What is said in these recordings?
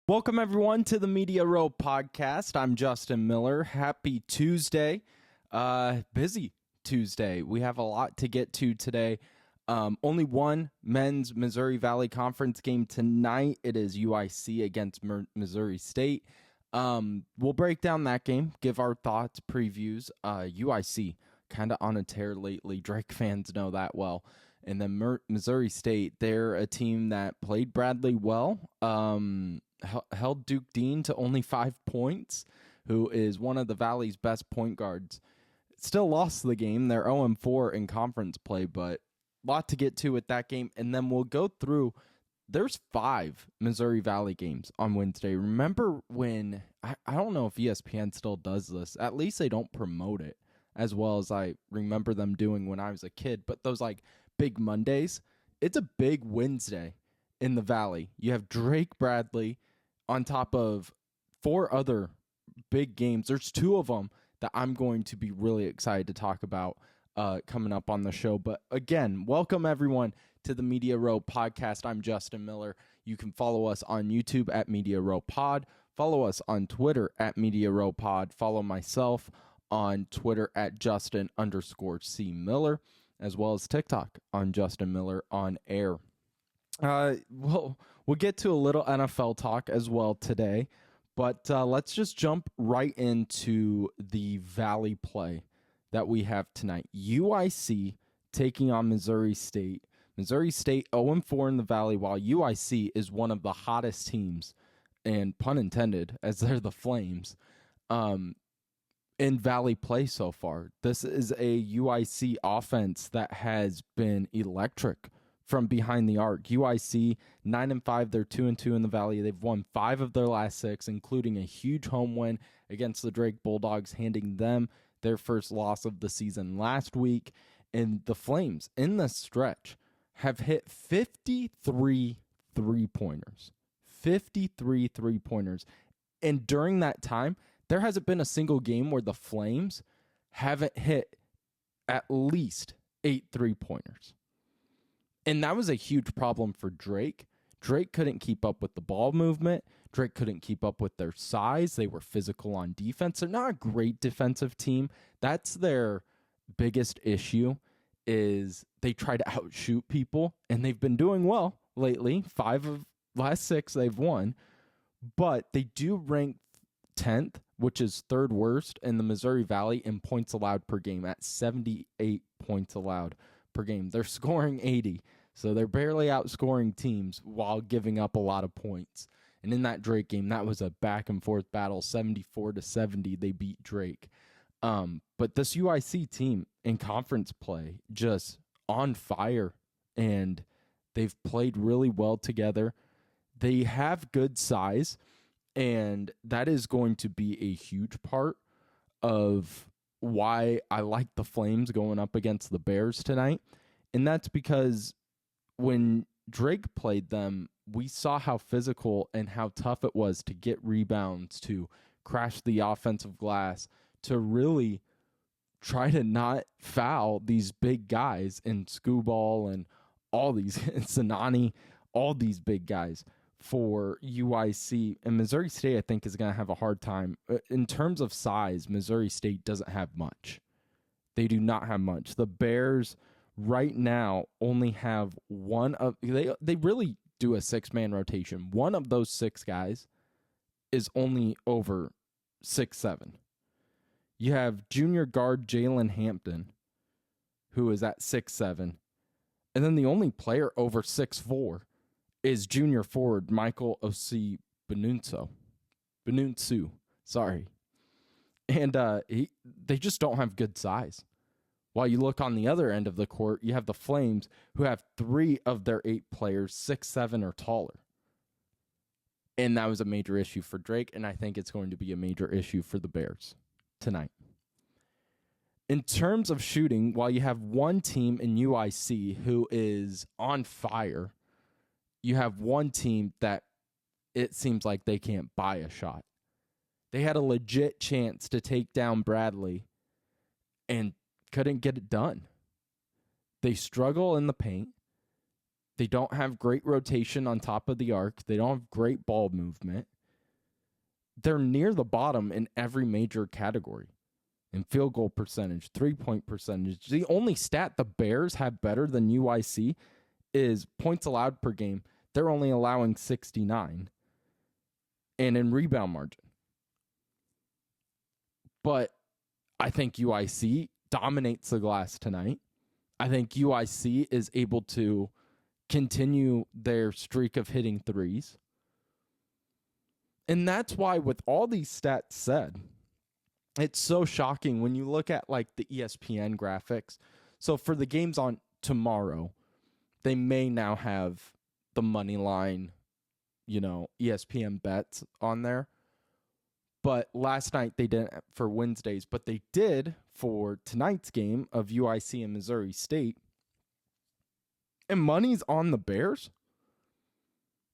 Welcome, everyone, to the Media Row podcast. I'm Justin Miller. Happy Tuesday. Busy Tuesday. We have a lot to get to today. Only one men's Missouri Valley Conference game tonight. It is UIC against Missouri State. We'll break down that game, give our thoughts, previews. UIC, kind of on a tear lately. Drake fans know that well. And then Missouri State, they're a team that played Bradley well. Held Duke Dean to only 5 points, who is one of the Valley's best point guards. Still lost the game. They're 0-4 in conference play, but a lot to get to with that game. And then we'll go through, there's 5 Missouri Valley games on Wednesday. Remember when, I don't know if ESPN still does this. At least they don't promote it as well as I remember them doing when I was a kid. But those like big Mondays, it's a big Wednesday in the Valley. You have Drake Bradley on top of 4 other big games. There's 2 of them that I'm going to be really excited to talk about coming up on the show. But again, welcome everyone to the Media Row podcast. I'm Justin Miller. You can follow us on YouTube at Media Row Pod. Follow us on Twitter at Media Row Pod. Follow myself on Twitter at Justin_C Miller, as well as TikTok on Justin Miller on air. We'll get to a little NFL talk as well today, but let's just jump right into the Valley play that we have tonight. UIC taking on Missouri State. Missouri State 0-4 in the Valley, while UIC is one of the hottest teams, and pun intended, as they're the Flames, in Valley play so far. This is a UIC offense that has been electric from behind the arc. UIC 9-5, they're 2-2 in the Valley. They've won 5 of their last 6, including a huge home win against the Drake Bulldogs, handing them their first loss of the season last week. And the Flames, in the stretch, have hit 53 three-pointers. 53 three-pointers. And during that time, there hasn't been a single game where the Flames haven't hit at least 8 three-pointers. And that was a huge problem for Drake. Drake couldn't keep up with the ball movement. Drake couldn't keep up with their size. They were physical on defense. They're not a great defensive team. That's their biggest issue, is they try to outshoot people, and they've been doing well lately. 5 of last 6 they've won. But they do rank 10th, which is 3rd worst in the Missouri Valley in points allowed per game at 78 points allowed per game. They're scoring 80, so they're barely outscoring teams while giving up a lot of points. And in that Drake game, that was a back and forth battle, 74-70. They beat Drake. But this UIC team in conference play, just on fire, and they've played really well together. They have good size, and that is going to be a huge part of why I like the Flames going up against the Bears tonight. And that's because when Drake played them, we saw how physical and how tough it was to get rebounds, to crash the offensive glass, to really try to not foul these big guys in Scooball and all these, Sanani, all these big guys for UIC. And Missouri State, I think, is going to have a hard time. In terms of size, Missouri State doesn't have much. They do not have much. The Bears right now only have one of, they really do a 6-man rotation. One of those 6 guys is only over 6'7". You have junior guard Jalen Hampton, who is at 6'7". And then the only player over 6'4" is junior forward Michael Osi Benunsu. Sorry. And they just don't have good size. While you look on the other end of the court, you have the Flames, who have 3 of their 8 players 6'7" or taller. And that was a major issue for Drake, and I think it's going to be a major issue for the Bears tonight. In terms of shooting, while you have one team in UIC who is on fire, you have one team that it seems like they can't buy a shot. They had a legit chance to take down Bradley and couldn't get it done. They struggle in the paint. They don't have great rotation on top of the arc. They don't have great ball movement. they're near the bottom in every major category. In field goal percentage, 3-point percentage. The only stat the Bears have better than UIC is points allowed per game. They're only allowing 69. And in rebound margin. But I think UIC dominates the glass tonight. I think UIC is able to continue their streak of hitting threes. And that's why, with all these stats said, it's so shocking when you look at like the ESPN graphics. So for the games on tomorrow, they may now have the money line, ESPN bets on there. But last night they didn't for Wednesdays, but they did for tonight's game of UIC and Missouri State. And money's on the Bears.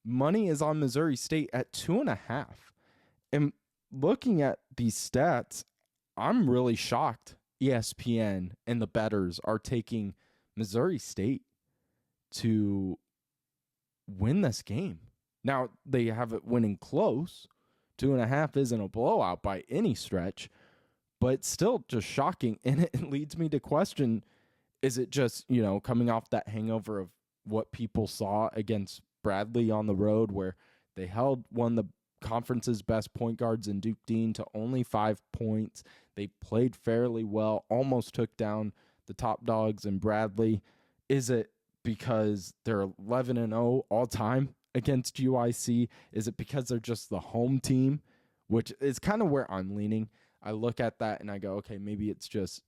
Money is on Missouri State at 2.5. And looking at these stats, I'm really shocked ESPN and the bettors are taking Missouri State to win this game. Now, they have it winning close. 2.5 isn't a blowout by any stretch, but it's still just shocking. And it leads me to question, is it just, coming off that hangover of what people saw against Bradley on the road, where they held one of the conference's best point guards in Duke Dean to only 5 points. They played fairly well, almost took down the top dogs in Bradley. Is it because they're 11-0 all time against UIC? Is it because they're just the home team, which is kind of where I'm leaning? I look at that and I go, okay, maybe it's just,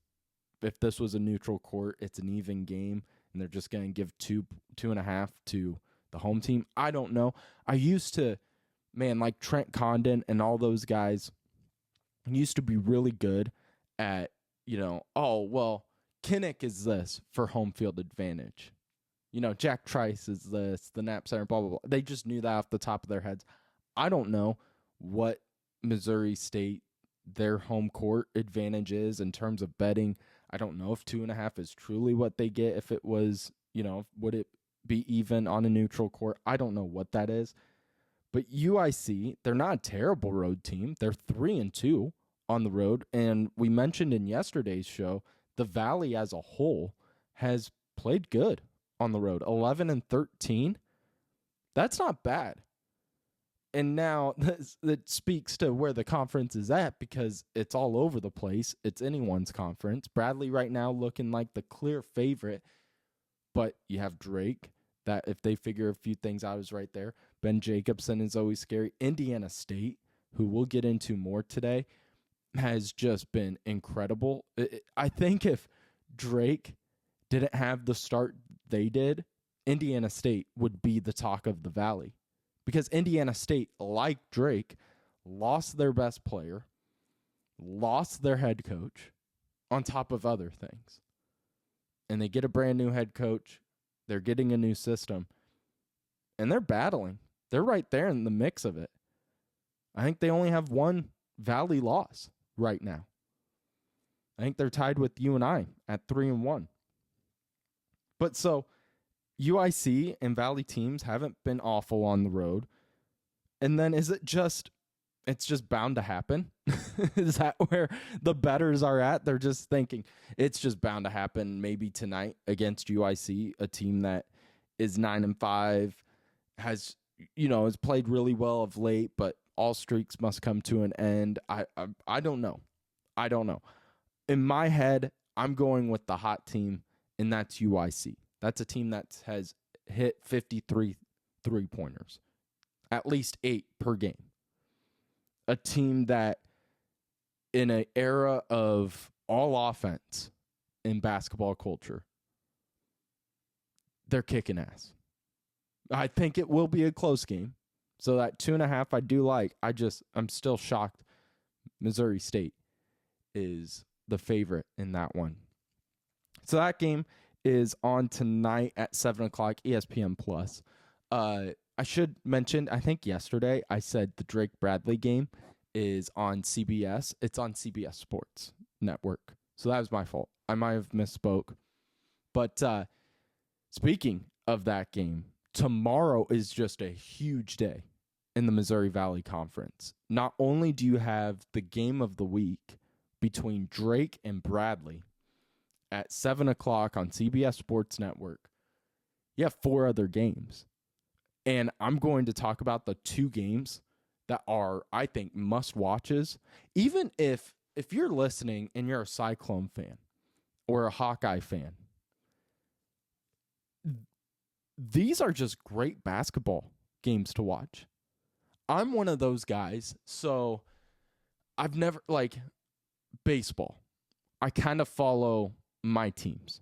if this was a neutral court, it's an even game, and they're just going to give 2.5 to the home team. I don't know. I used to, like Trent Condon and all those guys used to be really good at, Kinnick is this for home field advantage. Jack Trice is this, the Knapp Center, blah, blah, blah. They just knew that off the top of their heads. I don't know what Missouri State, their home court advantage is in terms of betting. I don't know if 2.5 is truly what they get. If it was, would it be even on a neutral court? I don't know what that is. But UIC, they're not a terrible road team. They're 3-2 on the road. And we mentioned in yesterday's show, the Valley as a whole has played good on the road. 11-13. That's not bad. And now that speaks to where the conference is at, because it's all over the place. It's anyone's conference. Bradley right now looking like the clear favorite. But you have Drake, that if they figure a few things out is right there. Ben Jacobson is always scary. Indiana State, who we'll get into more today, has just been incredible. I think if Drake didn't have the start they did, Indiana State would be the talk of the Valley. Because Indiana State, like Drake, lost their best player, lost their head coach, on top of other things. And they get a brand new head coach. They're getting a new system. And they're battling. They're right there in the mix of it. I think they only have one Valley loss right now. I think they're tied with you and I at 3-1. But so UIC and Valley teams haven't been awful on the road. And then is it just, it's just bound to happen? Is that where the bettors are at? They're just thinking it's just bound to happen maybe tonight against UIC, a team that is 9-5, has played really well of late, but all streaks must come to an end. I don't know. I don't know. In my head, I'm going with the hot team, and that's UIC. That's a team that has hit 53 three-pointers, at least 8 per game. A team that, in an era of all offense in basketball culture, they're kicking ass. I think it will be a close game. So that 2.5 I do like. I'm still shocked Missouri State is the favorite in that one. So that game is on tonight at 7 o'clock, ESPN Plus. I should mention, I think yesterday I said the Drake Bradley game is on CBS. It's on CBS Sports Network. So that was my fault. I might have misspoke. But speaking of that game, tomorrow is just a huge day in the Missouri Valley Conference. Not only do you have the game of the week between Drake and Bradley at 7 o'clock on CBS Sports Network, you have 4 other games. And I'm going to talk about the 2 games that are, I think, must-watches. Even if you're listening and you're a Cyclone fan or a Hawkeye fan, these are just great basketball games to watch. I'm one of those guys, so I've never, baseball. I kind of follow my teams.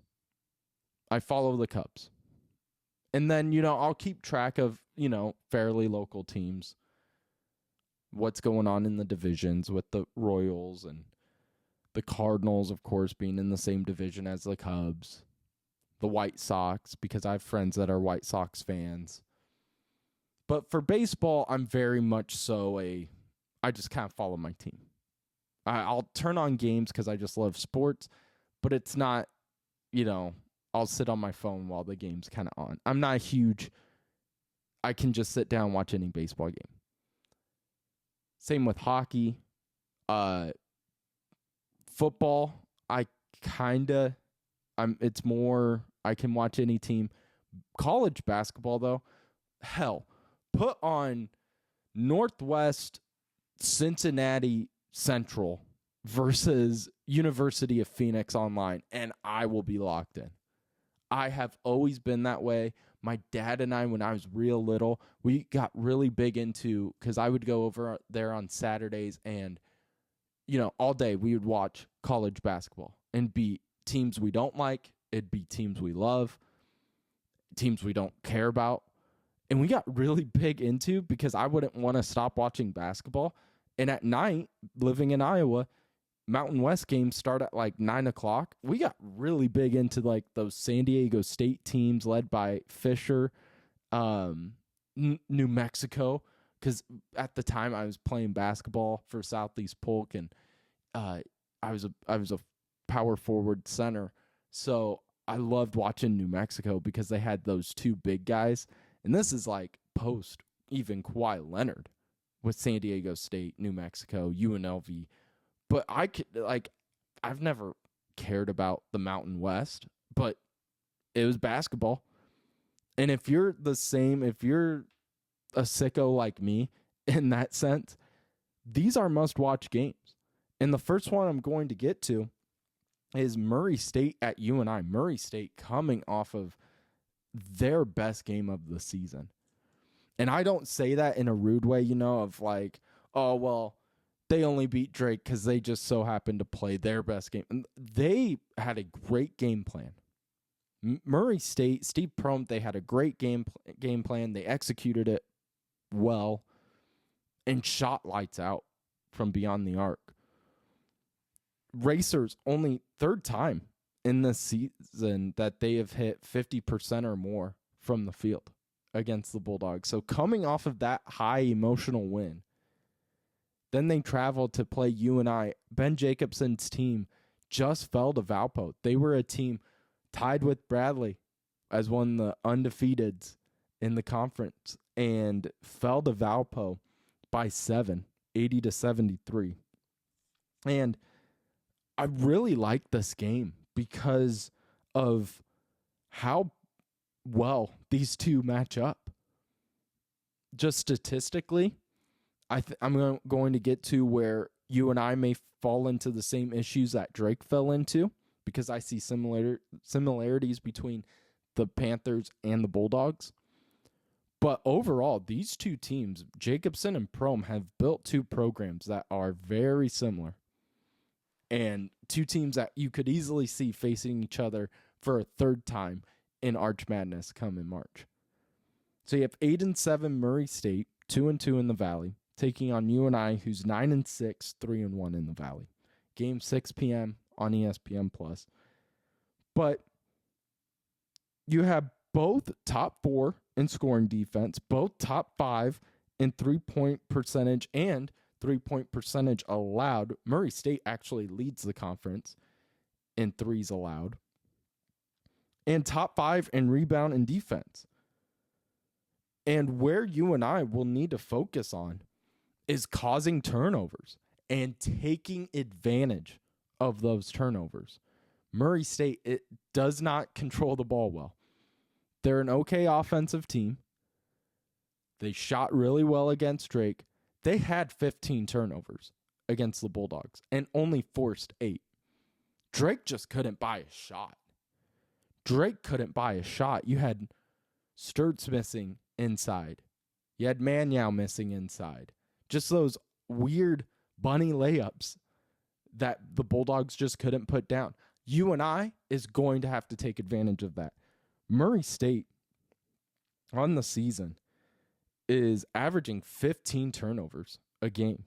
I follow the Cubs. And then, I'll keep track of, fairly local teams, what's going on in the divisions with the Royals and the Cardinals, of course, being in the same division as the Cubs, the White Sox, because I have friends that are White Sox fans. But for baseball, I'm very much so I just kind of follow my team. I'll turn on games because I just love sports, but it's not, I'll sit on my phone while the game's kind of on. I'm not I can just sit down and watch any baseball game. Same with hockey. Football, it's more, I can watch any team. College basketball, though, hell, put on Northwest Cincinnati Central versus University of Phoenix online, and I will be locked in. I have always been that way. My dad and I, when I was real little, we got really big into, because I would go over there on Saturdays and, all day we would watch college basketball and be teams we don't like. It'd be teams we love, teams we don't care about. And we got really big into, because I wouldn't want to stop watching basketball. And at night, living in Iowa, Mountain West games start at 9 o'clock. We got really big into those San Diego State teams led by Fisher, New Mexico, because at the time I was playing basketball for Southeast Polk, and I was a power forward center. So I loved watching New Mexico because they had those 2 big guys. And this is post even Kawhi Leonard with San Diego State, New Mexico, UNLV. But I've never cared about the Mountain West, but it was basketball. And if you're a sicko like me in that sense, these are must-watch games. And the first one I'm going to get to is Murray State at UNI. Murray State coming off of their best game of the season. And I don't say that in a rude way, of oh, well, they only beat Drake because they just so happened to play their best game. And they had a great game plan. Murray State, Steve Prohm, they had a great game plan. They executed it well and shot lights out from beyond the arc. Racers, only 3rd time in this season that they have hit 50% or more from the field against the Bulldogs. So coming off of that high emotional win, then they traveled to play UNI. Ben Jacobson's team just fell to Valpo. They were a team tied with Bradley as one of the undefeateds in the conference, and fell to Valpo by 7, 80-73. And I really like this game because of how well these 2 match up. Just statistically, I'm going to get to where UNI may fall into the same issues that Drake fell into, because I see similarities between the Panthers and the Bulldogs. But overall, these 2 teams, Jacobson and Prohm, have built 2 programs that are very similar. And 2 teams that you could easily see facing each other for a 3rd time in Arch Madness come in March. So you have 8-7 Murray State, 2-2 in the Valley, taking on UNI, who's 9-6, 3-1 in the Valley. Game 6 p.m. on ESPN+. But you have both top 4 in scoring defense, both top 5 in 3-point percentage and 3-point percentage allowed. Murray State actually leads the conference in threes allowed. And top 5 in rebound and defense. And where you and I will need to focus on is causing turnovers and taking advantage of those turnovers. Murray State, it does not control the ball well. They're an okay offensive team. They shot really well against Drake. They had 15 turnovers against the Bulldogs and only forced 8. Drake just couldn't buy a shot. You had Sturts missing inside. You had Manyao missing inside. Just those weird bunny layups that the Bulldogs just couldn't put down. UNI is going to have to take advantage of that. Murray State on the season is averaging 15 turnovers a game.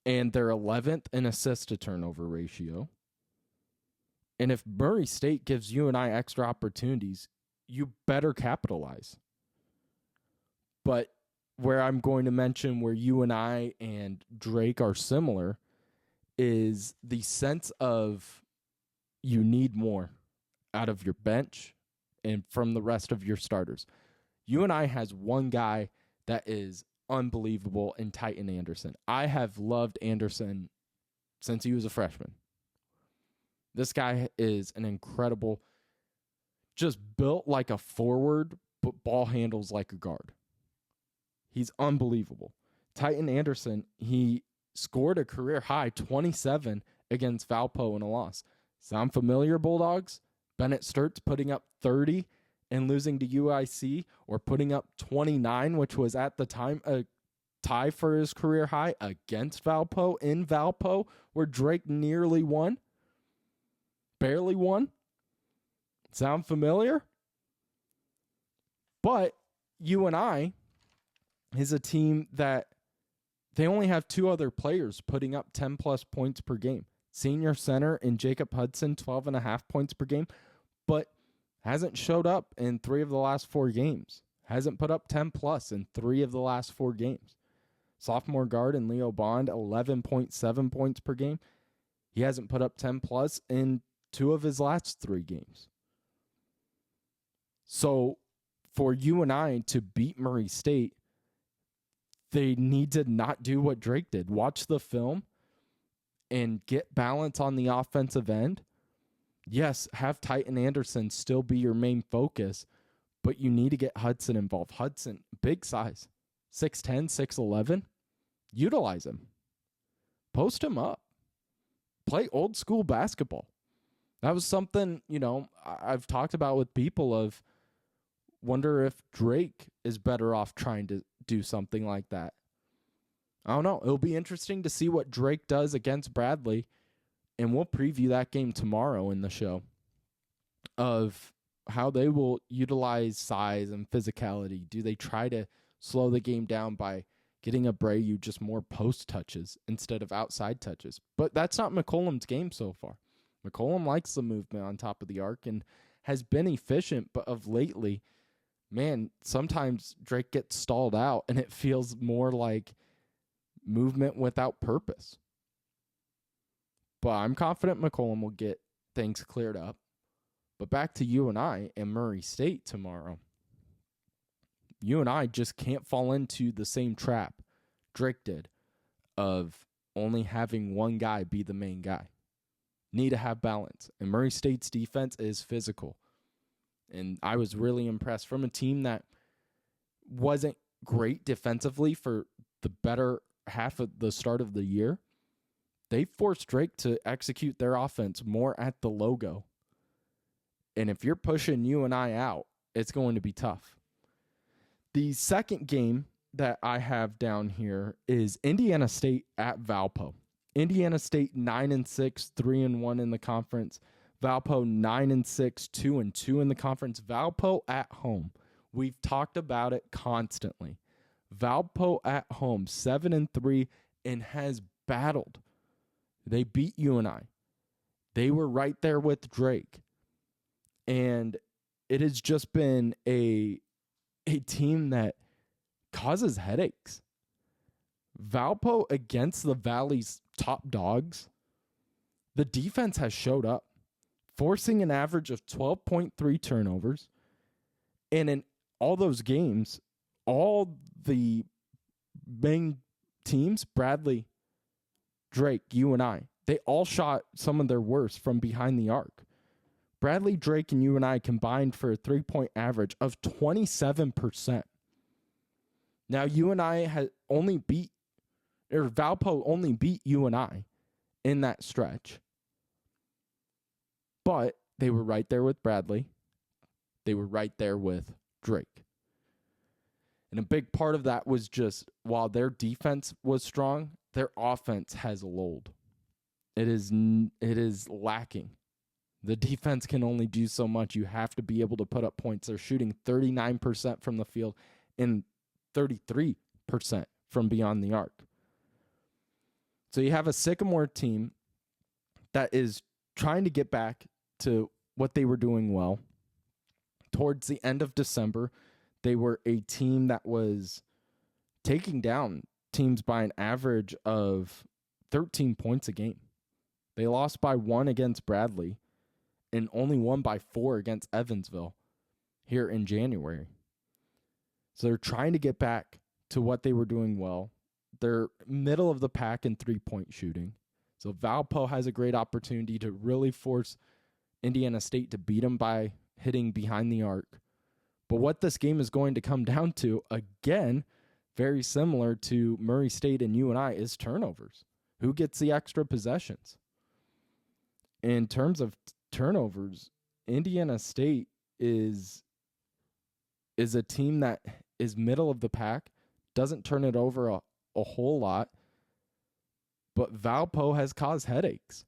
And they're 11th in assist to turnover ratio. And if Murray State gives UNI extra opportunities, you better capitalize. But where I'm going to mention where UNI and Drake are similar is the sense of you need more out of your bench and from the rest of your starters. UNI has one guy that is unbelievable in Titan Anderson. I have loved Anderson since he was a freshman. This guy is an incredible, just built like a forward, but ball handles like a guard. He's unbelievable. Titan Anderson, he scored a career high 27 against Valpo in a loss. Sound familiar, Bulldogs? Bennett Sturts putting up 30 and losing to UIC, or putting up 29, which was at the time a tie for his career high against Valpo in Valpo, where Drake nearly won, barely won. Sound familiar? But UNI is a team that they only have 2 other players putting up 10-plus points per game. Senior center in Jacob Hudson, 12.5 points per game, but hasn't showed up in 3 of the last 4 games. Hasn't put up 10-plus in 3 of the last 4 games. Sophomore guard in Leo Bond, 11.7 points per game. He hasn't put up 10-plus in 2 of his last 3 games. So for UNI to beat Murray State, they need to not do what Drake did. Watch the film and get balance on the offensive end. Yes, have Titan Anderson still be your main focus, but you need to get Hudson involved. Hudson, big size, 6'10", 6'11". Utilize him. Post him up. Play old school basketball. That was something, I've talked about with people of wonder if Drake is better off trying to do something like that. I don't know. It'll be interesting to see what Drake does against Bradley, and we'll preview that game tomorrow in the show of how they will utilize size and physicality. Do they try to slow the game down by getting Abreu just more post touches instead of outside touches? But that's not McCollum's game so far. McCollum likes the movement on top of the arc and has been efficient, but of lately, man, sometimes Drake gets stalled out and it feels more like movement without purpose. But I'm confident McCollum will get things cleared up. But back to UNI and Murray State tomorrow. UNI just can't fall into the same trap Drake did of only having one guy be the main guy. Need to have balance. And Murray State's defense is physical. And I was really impressed from a team that wasn't great defensively for the better half of the start of the year. They forced Drake to execute their offense more at the logo. And if you're pushing UNI out, it's going to be tough. The second game that I have down here is Indiana State at Valpo. Indiana State 9-6, 3-1 in the conference. Valpo 9-6, 2-2 in the conference. Valpo at home. We've talked about it constantly. Valpo at home 7-3 and has battled. They beat UNI. They were right there with Drake. And it has just been a team that causes headaches. Valpo against the Valley's top dogs, the defense has showed up, forcing an average of 12.3 turnovers and an all those games, all the main teams, Bradley, Drake, UNI, they all shot some of their worst from behind the arc. Bradley, Drake, and UNI combined for a 3-point average of 27%. Now, UNI has only beat, or Valpo only beat UNI in that stretch. But they were right there with Bradley. They were right there with Drake. And a big part of that was just, while their defense was strong, their offense has lulled. It is lacking. The defense can only do so much. You have to be able to put up points. They're shooting 39% from the field and 33% from beyond the arc. So you have a Sycamore team that is trying to get back to what they were doing well. Towards the end of December, they were a team that was taking down teams by an average of 13 points a game. They lost by 1 against Bradley and only won by 4 against Evansville here in January. So they're trying to get back to what they were doing well. They're middle of the pack in three-point shooting. So Valpo has a great opportunity to really force Indiana State to beat them by hitting behind the arc. But what this game is going to come down to, again, very similar to Murray State and UNI, is turnovers. Who gets the extra possessions? In terms of turnovers, Indiana State is a team that is middle of the pack, doesn't turn it over a whole lot, but Valpo has caused headaches.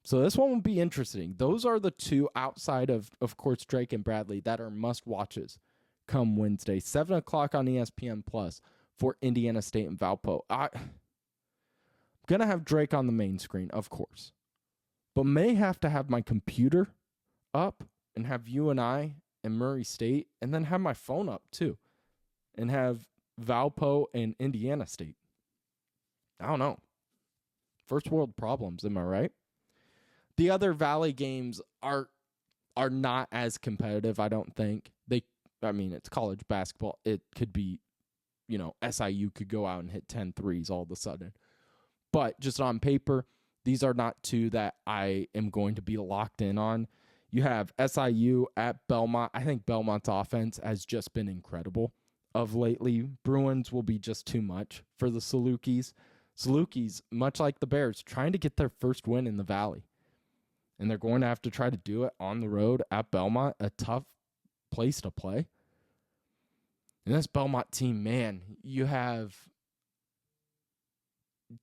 So this one will be interesting. Those are the two outside of course, Drake and Bradley that are must-watches come Wednesday, 7 o'clock on ESPN Plus for Indiana State and Valpo. I'm going to have Drake on the main screen, of course, but may have to have my computer up and have UNI and Murray State, and then have my phone up too, and have Valpo and Indiana State. I don't know. First world problems, am I right? The other Valley games are not as competitive, I don't think. It's college basketball. It could be, SIU could go out and hit 10 threes all of a sudden. But just on paper, these are not two that I am going to be locked in on. You have SIU at Belmont. I think Belmont's offense has just been incredible of lately. Bruins will be just too much for the Salukis. Salukis, much like the Bears, trying to get their first win in the Valley. And they're going to have to try to do it on the road at Belmont, a tough place to play. And this Belmont team, man,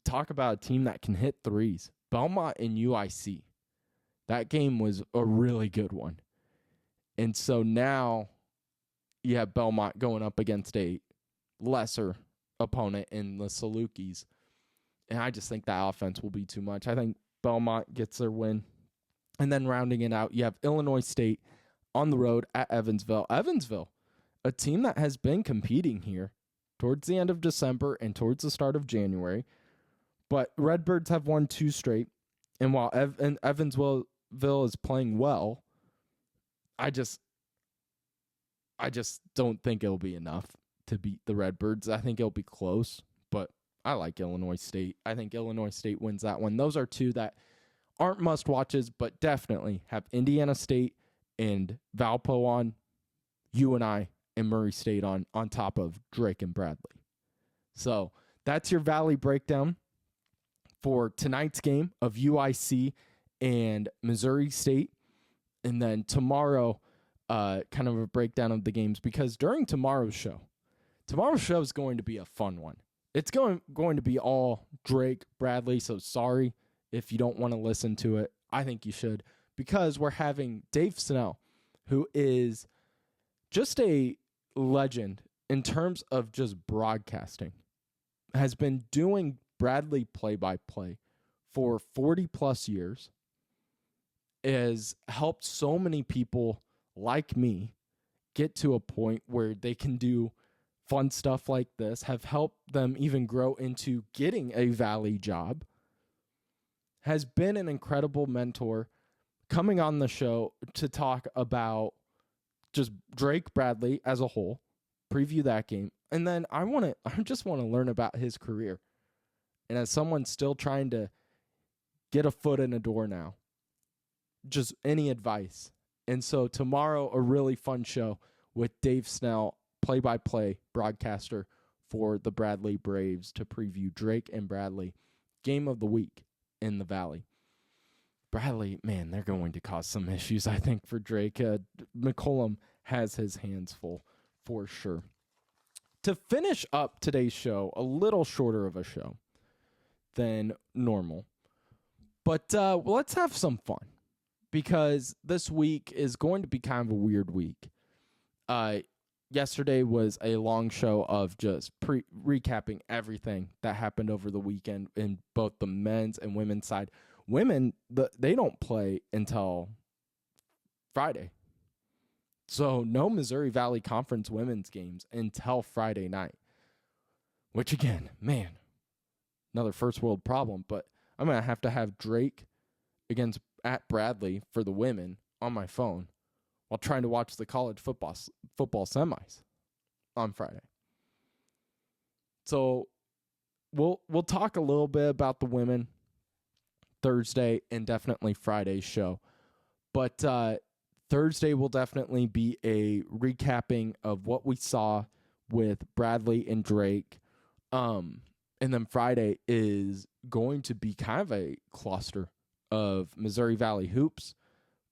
talk about a team that can hit threes. Belmont and UIC. That game was a really good one. And so now you have Belmont going up against a lesser opponent in the Salukis. And I just think that offense will be too much. I think Belmont gets their win. And then rounding it out, you have Illinois State on the road at Evansville. Evansville, a team that has been competing here towards the end of December and towards the start of January. But Redbirds have won 2 straight. And while Evansville is playing well, I just don't think it'll be enough to beat the Redbirds. I think it'll be close, but I like Illinois State. I think Illinois State wins that one. Those are two that aren't must-watches, but definitely have Indiana State and Valpo on, UNI and Murray State on top of Drake and Bradley. So that's your Valley breakdown for tonight's game of UIC and Missouri State. And then tomorrow, kind of a breakdown of the games, because during tomorrow's show is going to be a fun one. It's going to be all Drake, Bradley, so sorry if you don't want to listen to it. I think you should, because we're having Dave Snell, who is just a legend in terms of just broadcasting, has been doing Bradley play-by-play for 40-plus years, has helped so many people like me get to a point where they can do fun stuff like this, have helped them even grow into getting a Valley job, has been an incredible mentor, coming on the show to talk about just Drake Bradley as a whole, preview that game, and then I just want to learn about his career. And as someone still trying to get a foot in a door now, just any advice. And so tomorrow, a really fun show with Dave Snell, play-by-play broadcaster for the Bradley Braves, to preview Drake and Bradley, game of the week in the Valley. Bradley, man, they're going to cause some issues, I think, for Drake. McCollum has his hands full for sure. To finish up today's show, a little shorter of a show than normal, but let's have some fun, because this week is going to be kind of a weird week. Yesterday was a long show of just recapping everything that happened over the weekend in both the men's and women's side. Women, they don't play until Friday. So no Missouri Valley Conference women's games until Friday night. Which again, man, another first world problem. But I'm going to have Drake at Bradley for the women on my phone while trying to watch the college football semis on Friday. So we'll talk a little bit about the women Thursday and definitely Friday's show. But Thursday will definitely be a recapping of what we saw with Bradley and Drake. And then Friday is going to be kind of a cluster of Missouri Valley hoops,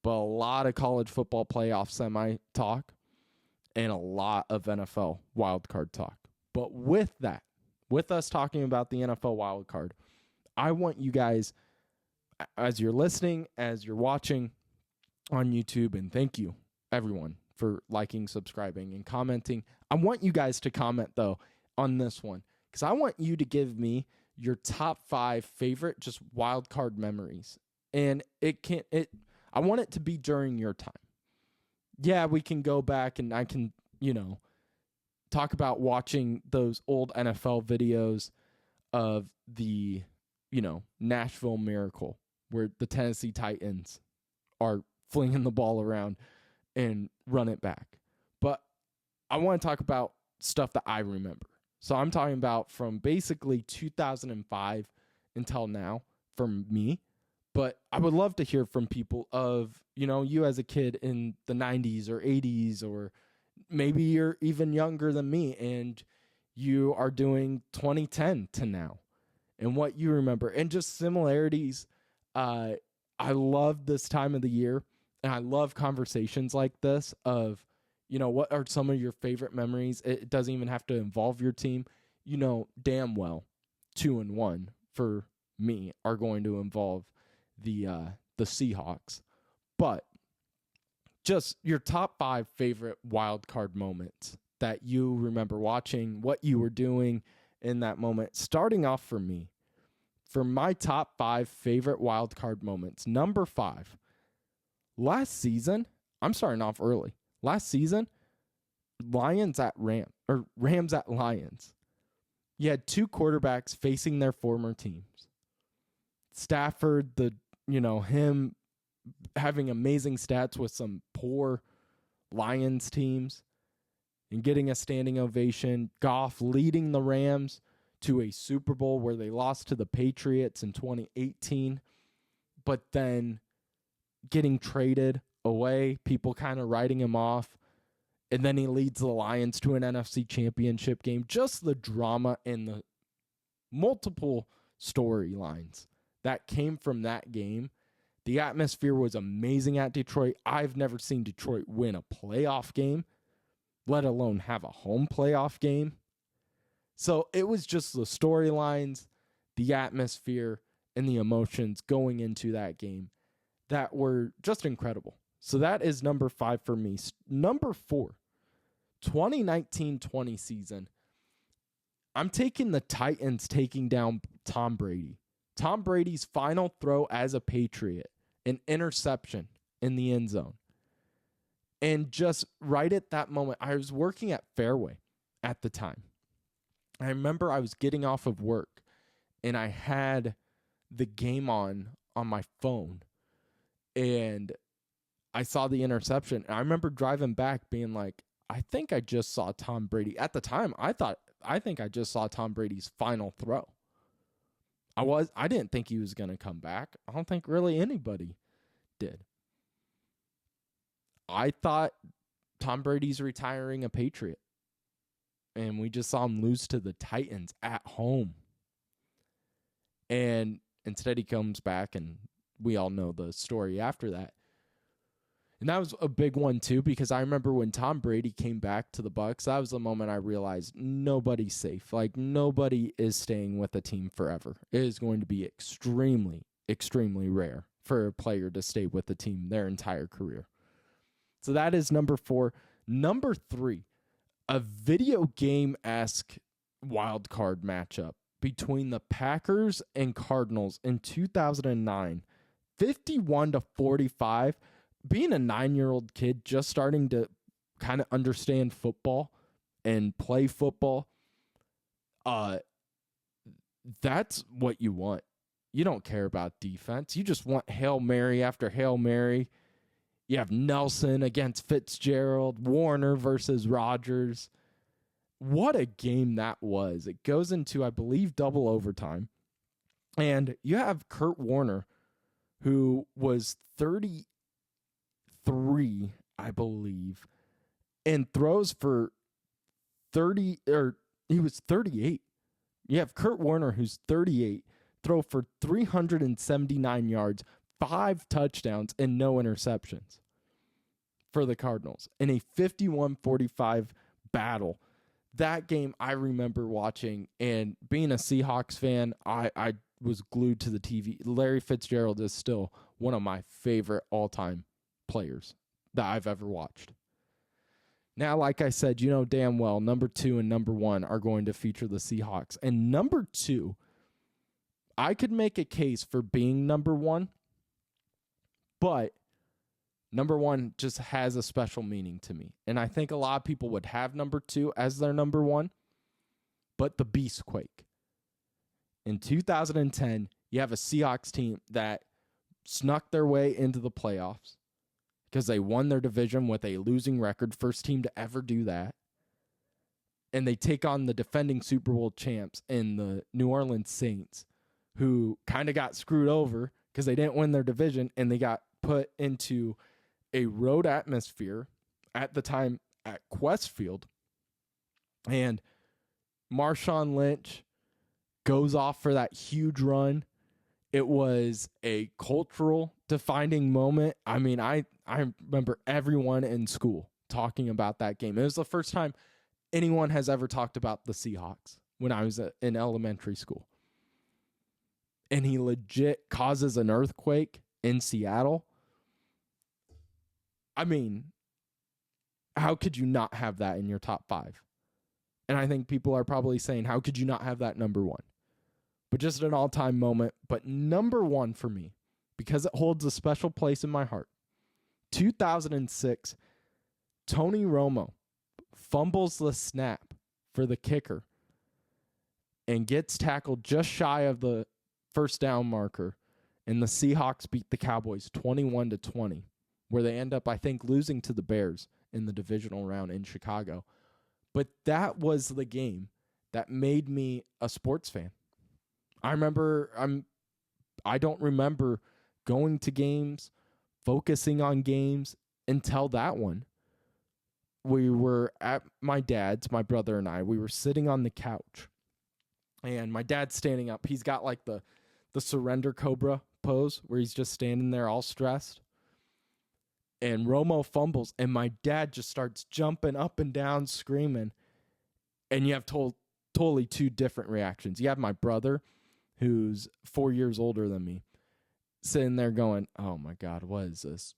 but a lot of college football playoff semi talk and a lot of NFL wildcard talk. But with that, with us talking about the NFL wildcard, I want you guys, as you're listening, as you're watching on YouTube, and thank you, everyone, for liking, subscribing, and commenting. I want you guys to comment, though, on this one, because I want you to give me your top 5 favorite just wildcard memories. And I want it to be during your time. Yeah, we can go back and I can, talk about watching those old NFL videos of the, Nashville Miracle, where the Tennessee Titans are flinging the ball around and run it back. But I want to talk about stuff that I remember. So I'm talking about from basically 2005 until now for me. But I would love to hear from people of, you as a kid in the 90s or 80s, or maybe you're even younger than me and you are doing 2010 to now and what you remember and just similarities. I love this time of the year, and I love conversations like this of, what are some of your favorite memories? It doesn't even have to involve your team. Damn well 2-1 for me are going to involve the Seahawks. But just your top 5 favorite wild card moments that you remember watching, what you were doing in that moment. Starting off for me, for my top 5 favorite wild card moments, number 5, last season, I'm starting off early. Last season, Rams at Lions. You had 2 quarterbacks facing their former teams. Stafford, him having amazing stats with some poor Lions teams and getting a standing ovation. Goff leading the Rams to a Super Bowl where they lost to the Patriots in 2018, but then getting traded away, people kind of writing him off, and then he leads the Lions to an NFC Championship game. Just the drama and the multiple storylines that came from that game. The atmosphere was amazing at Detroit. I've never seen Detroit win a playoff game, let alone have a home playoff game. So it was just the storylines, the atmosphere, and the emotions going into that game that were just incredible. So that is number 5 for me. Number 4, 2019-20 season. I'm taking the Titans taking down Tom Brady. Tom Brady's final throw as a Patriot, an interception in the end zone. And just right at that moment, I was working at Fairway at the time. I remember I was getting off of work and I had the game on my phone, and I saw the interception. And I remember driving back being like, I think I just saw Tom Brady. At the time, I think I just saw Tom Brady's final throw. I didn't think he was going to come back. I don't think really anybody did. I thought Tom Brady's retiring a Patriot. And we just saw him lose to the Titans at home. And instead he comes back, and we all know the story after that. And that was a big one too, because I remember when Tom Brady came back to the Bucs, that was the moment I realized nobody's safe. Like, nobody is staying with a team forever. It is going to be extremely, extremely rare for a player to stay with a team their entire career. So that is number 4. Number 3, a video game-esque wild card matchup between the Packers and Cardinals in 2009, 51-45. Being a 9-year-old kid just starting to kind of understand football and play football, that's what you want. You don't care about defense. You just want Hail Mary after Hail Mary. You have Nelson against Fitzgerald, Warner versus Rodgers. What a game that was. It goes into, I believe, double overtime. And you have Kurt Warner, who was 33, I believe, and throws for 30, or he was 38. You have Kurt Warner, who's 38, throw for 379 yards, 5 touchdowns, and no interceptions for the Cardinals in a 51-45 battle. That game I remember watching, and being a Seahawks fan, I was glued to the TV. Larry Fitzgerald is still one of my favorite all-time players that I've ever watched. Now, like I said, you know damn well, number 2 and number 1 are going to feature the Seahawks. And number 2, I could make a case for being number 1, but number 1 just has a special meaning to me. And I think a lot of people would have number 2 as their number 1, but the Beastquake. In 2010, you have a Seahawks team that snuck their way into the playoffs because they won their division with a losing record, first team to ever do that. And they take on the defending Super Bowl champs in the New Orleans Saints, who kind of got screwed over because they didn't win their division, and they got put into a road atmosphere at the time at Quest Field. And Marshawn Lynch goes off for that huge run. It was a cultural defining moment. I mean, I remember everyone in school talking about that game. It was the first time anyone has ever talked about the Seahawks when I was in elementary school. And he legit causes an earthquake in Seattle. I mean, how could you not have that in your top 5? And I think people are probably saying, how could you not have that number 1? But just an all-time moment. But number 1 for me, because it holds a special place in my heart, 2006, Tony Romo fumbles the snap for the kicker and gets tackled just shy of the first down marker, and the Seahawks beat the Cowboys 21-20. Where they end up, I think, losing to the Bears in the divisional round in Chicago. But that was the game that made me a sports fan. I don't remember going to games, focusing on games until that one. We were at my dad's, my brother and I, we were sitting on the couch. And my dad's standing up. He's got like the surrender cobra pose where he's just standing there all stressed. And Romo fumbles, and my dad just starts jumping up and down, screaming. And you have totally 2 different reactions. You have my brother, who's 4 years older than me, sitting there going, oh my God, what is this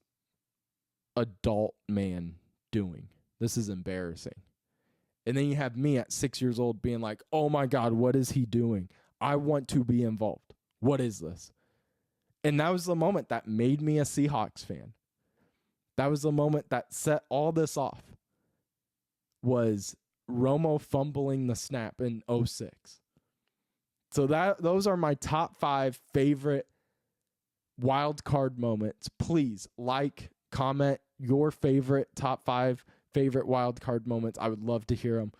adult man doing? This is embarrassing. And then you have me at 6 years old being like, oh my God, what is he doing? I want to be involved. What is this? And that was the moment that made me a Seahawks fan. That was the moment that set all this off, was Romo fumbling the snap in 2006. So those are my top 5 favorite wild card moments. Please like, comment your favorite top 5 favorite wild card moments. I would love to hear them.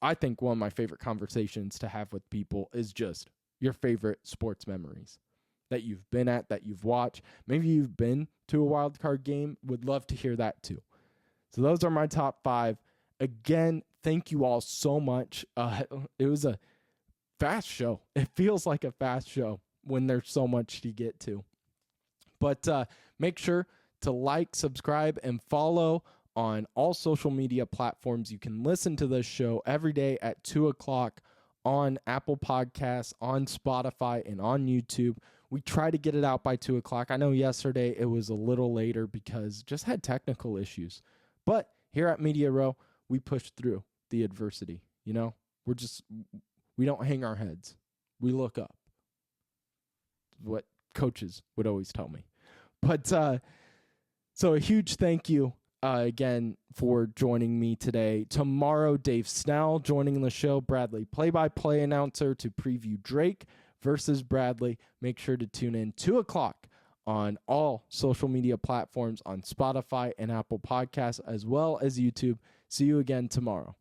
I think one of my favorite conversations to have with people is just your favorite sports memories that you've been at, that you've watched. Maybe you've been to a wild card game. Would love to hear that too. So those are my top 5. Again, thank you all so much. It was a fast show. It feels like a fast show when there's so much to get to. But make sure to like, subscribe, and follow on all social media platforms. You can listen to this show every day at 2 o'clock on Apple Podcasts, on Spotify, and on YouTube. We try to get it out by 2 o'clock. I know yesterday it was a little later because just had technical issues. But here at Media Row, we push through the adversity. You know, we don't hang our heads. We look up. What coaches would always tell me. But so a huge thank you again for joining me today. Tomorrow, Dave Snell joining the show, Bradley play-by-play announcer to preview Drake versus Bradley. Make sure to tune in 2 o'clock on all social media platforms on Spotify and Apple Podcasts, as well as YouTube. See you again tomorrow.